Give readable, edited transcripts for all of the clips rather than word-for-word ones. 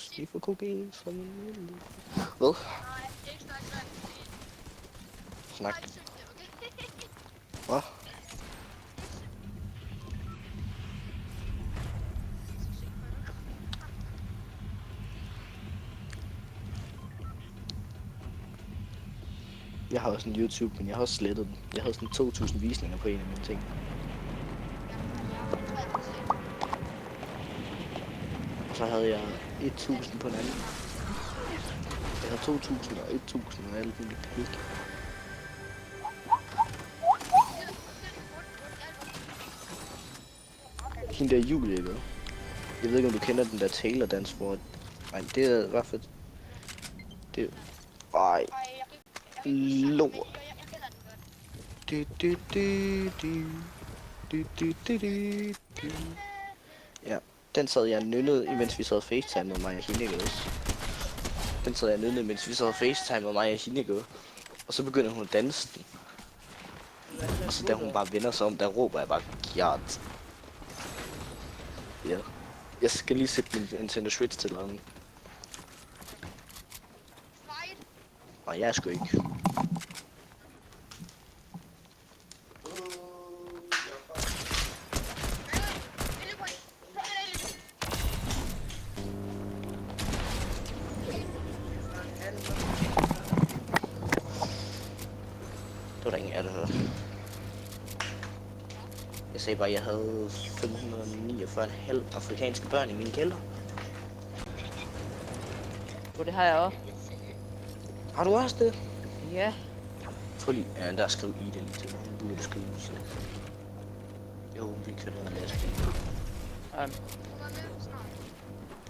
snif for kokain som en... Hvad? Snak. Hvad? Jeg har også en YouTube, men jeg har også slettet den. Jeg havde sådan 2000 visninger på en af mine ting. Og så havde jeg 1000 på den anden. Jeg havde 2000 og 1000 og alt muligt pik. Hende der Julie, ikke? Jeg ved ikke, om du kender den der Taylor dans, hvor... Nej, det er i hvert fald... Det... Ej... Lort. Ja, den sad jeg nynnede, imens vi sad FaceTime med mig og hende, ikke også? Den sad jeg nynnede, mens vi sad FaceTime med mig og hende, ikke også? Og så begynder hun at danse den. Og så da hun bare vender sig om, der råber jeg bare Gjart. Ja. Jeg skal lige sætte min Nintendo Switch til den. Nej, jeg er sgu ikke. Det var der ingen af det her. Jeg sagde bare, at jeg havde 549,5 afrikanske børn i min kælder. Det har jeg også. Har du også det? Ja. Prøv lige, ja, der skriv i det lige til mig. Du burde skrive så. Jo, vi kan da lade skrive.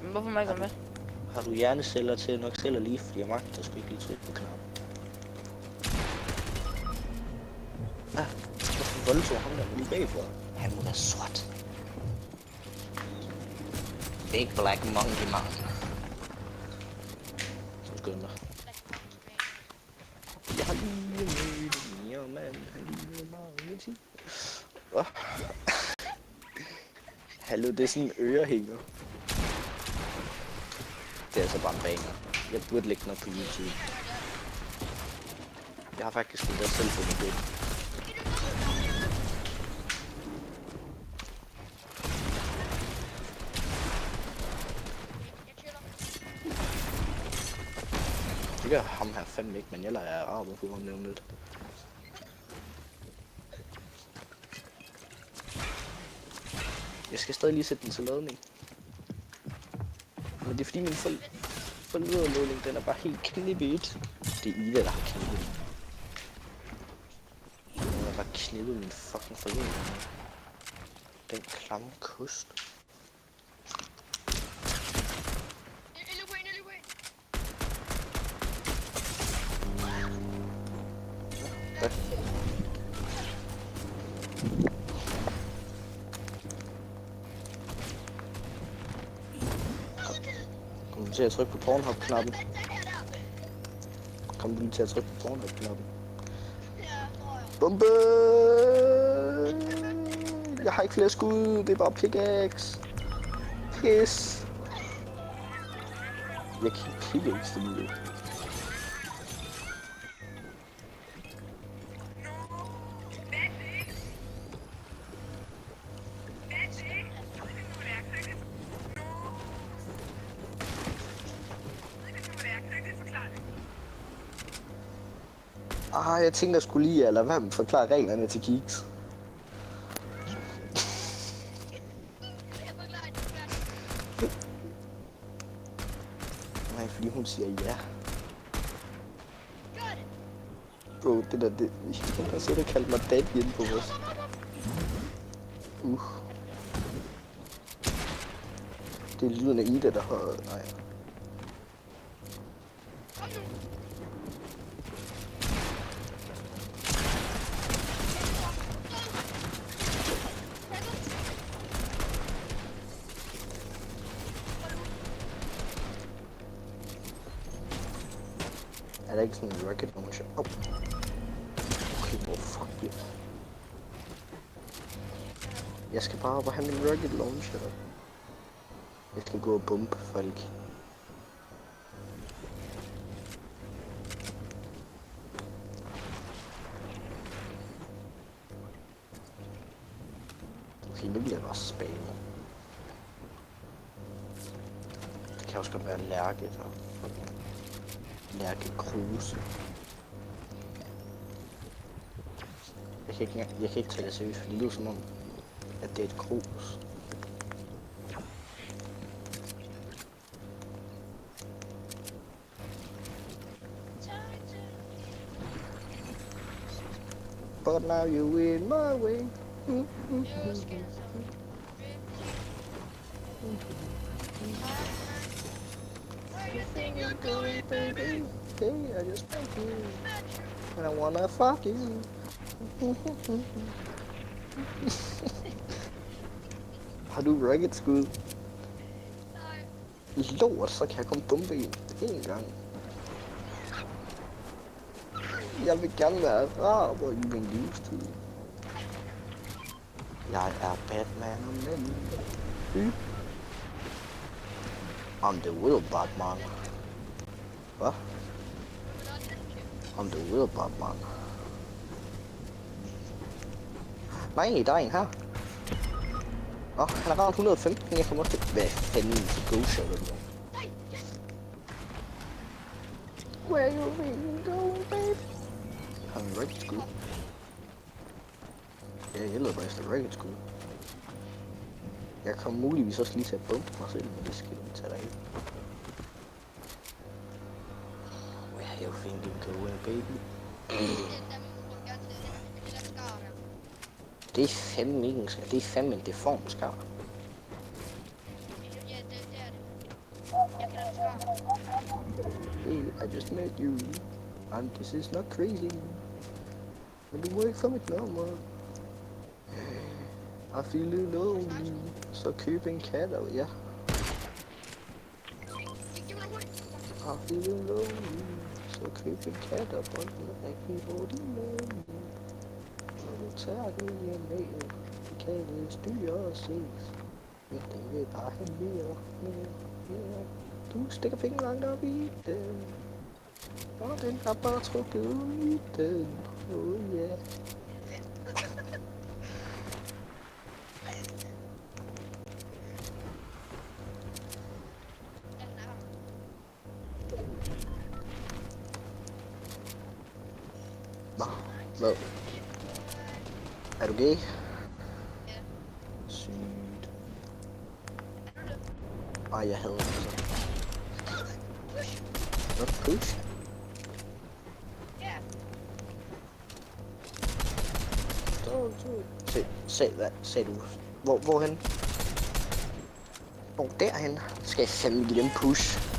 Men hvorfor må jeg ikke være med? Har du hjerneceller til nok celler lige, fordi jeg magter sgu ikke lige trykke på knappen. Ah, hvorfor voldtog ham der lige bagfra? Han må være sort. Big black monkey man. Så skynd dig. Jeg har lige mødt en mand, han lige mange ting. Hallo, det er sådan en ørehænger. Det er altså bare en banger. Jeg burde lægge den op på YouTube. Jeg har faktisk endda selv fundet det. Det gør ham her fandme ikke, men jeg lader arbejde på ham nævne lidt. Jeg skal stadig lige sætte den til ladning. Men det er fordi min forlederladning, den er bare helt knippet. Det er Ida, der har knippet. Den har bare knippet min fucking forlederladning. Den klamme kost. Hvad? Kom du til at trykke på Pornhub-knappen? Kom du lige til at trykke på Pornhub-knappen? Bombe! Jeg har ikke flere skud, det er bare pickaxe. Pis. Jeg kan ikke pickaxe det lige. Jeg tænkte, jeg skulle lige lade være med at forklare reglerne til Geeks. Nej, fordi hun siger ja. Bro, det der, det... Hun har siddet og kaldt mig daddy inde på os. Det er lyden af Ida, der har... Nej. Er der ikke sådan en rocket launcher? Oh. Okay, hvor fuck det. Jeg skal bare op og have min rocket launcher. Jeg skal gå og bombe folk. kan også godt være Lærke, så. Lærke Kruse. Jeg kan ikke tage det seriøst, for det lyder som om, at det er et krus. But now you're in my way. Baby, hey, I just met you, and I wanna fuck you. Har du racket skud? Lort, så kan jeg komme bombe en gang. Jeg vil gerne være araber i min livstid. Jeg er Batman om den. I'm the real Batman. Hvad? I'm the real Batman. Nej, der er en her. Nå, han har ramt 115. Jeg kommer til... Hvad fanden til go-shot eller noget? Where you really going, baby? Han er racket skud. Ja, jeg leder bare efter racket skud. Jeg kommer muligvis også lige til at bumpe mig selv, men det skal vi tage dig ind. Where you thinking going, baby? Det er fandme ikke en skar. Det er fandme en deform skar. Hey, I just met you. And this is not crazy. But you work for me no more. I feel alone. Så køb en kat og ja. I feel alone. Så køb en kat og bold med rigtig hurtigt med. Og du tager det hjem med. Det kan det styre og ses. Men det vil bare have mere. Du stikker fingeren langt op i den. Og den har bare trukket ud i den. Oh yeah. Hvad? Er du gay? Ja. Sygt. Ej, jeg hader det så. Hvad? Push? Ja. Hvad sagde du? Hvorhen? Hvor derhen? Skal jeg fandme give dem push?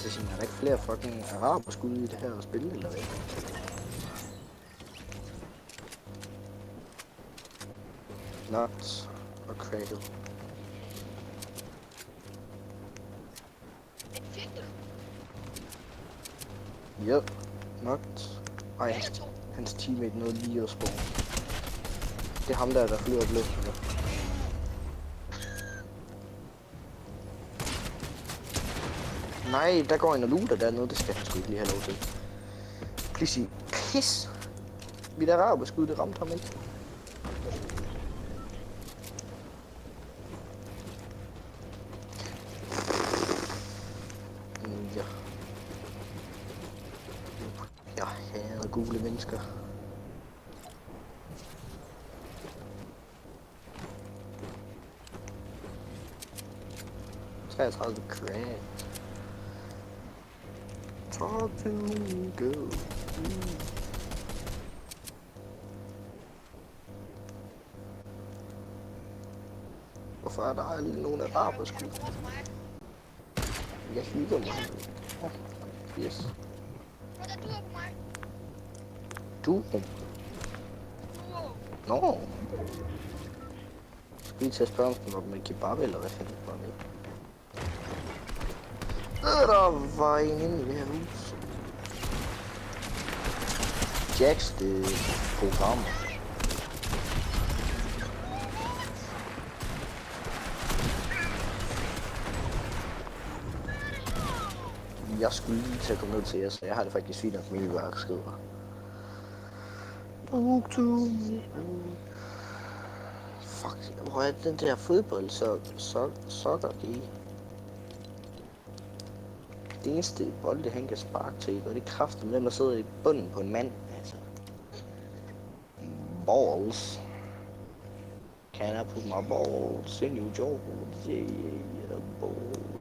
Altså, er der ikke flere fucking araberskud i det her spil, eller hvad? Nuts og cradle. Yep, Nuts. Ej, hans teammate nåede lige at spawn. Det er ham der flyver op luften. Nej, der går en og looter dernede, det skal han sgu ikke lige have lov til. Please sig, pis! Mit araberskud, det ramte ham ikke. Ja. Jeg hader gule mennesker. $33 crack. Talk to me, go. Hvorfor er der aldrig nogen araberskud? Jeg hygger mig. Yes. Du? Nå. Skal vi til at spørge om den var med kebab eller hvad fanden var det? Der var en inde i det her hus. Jacks, det program. Jeg skulle lige til at komme ned til jer, så jeg har det faktisk fint, at min værk skriver. Fuck, hvor er den der fodbold sokker i? Det eneste bolde, han kan sparke til, og det er kraften med, der sidder i bunden på en mand, altså. Balls. Can I put my balls in your jaw? Yeah, balls.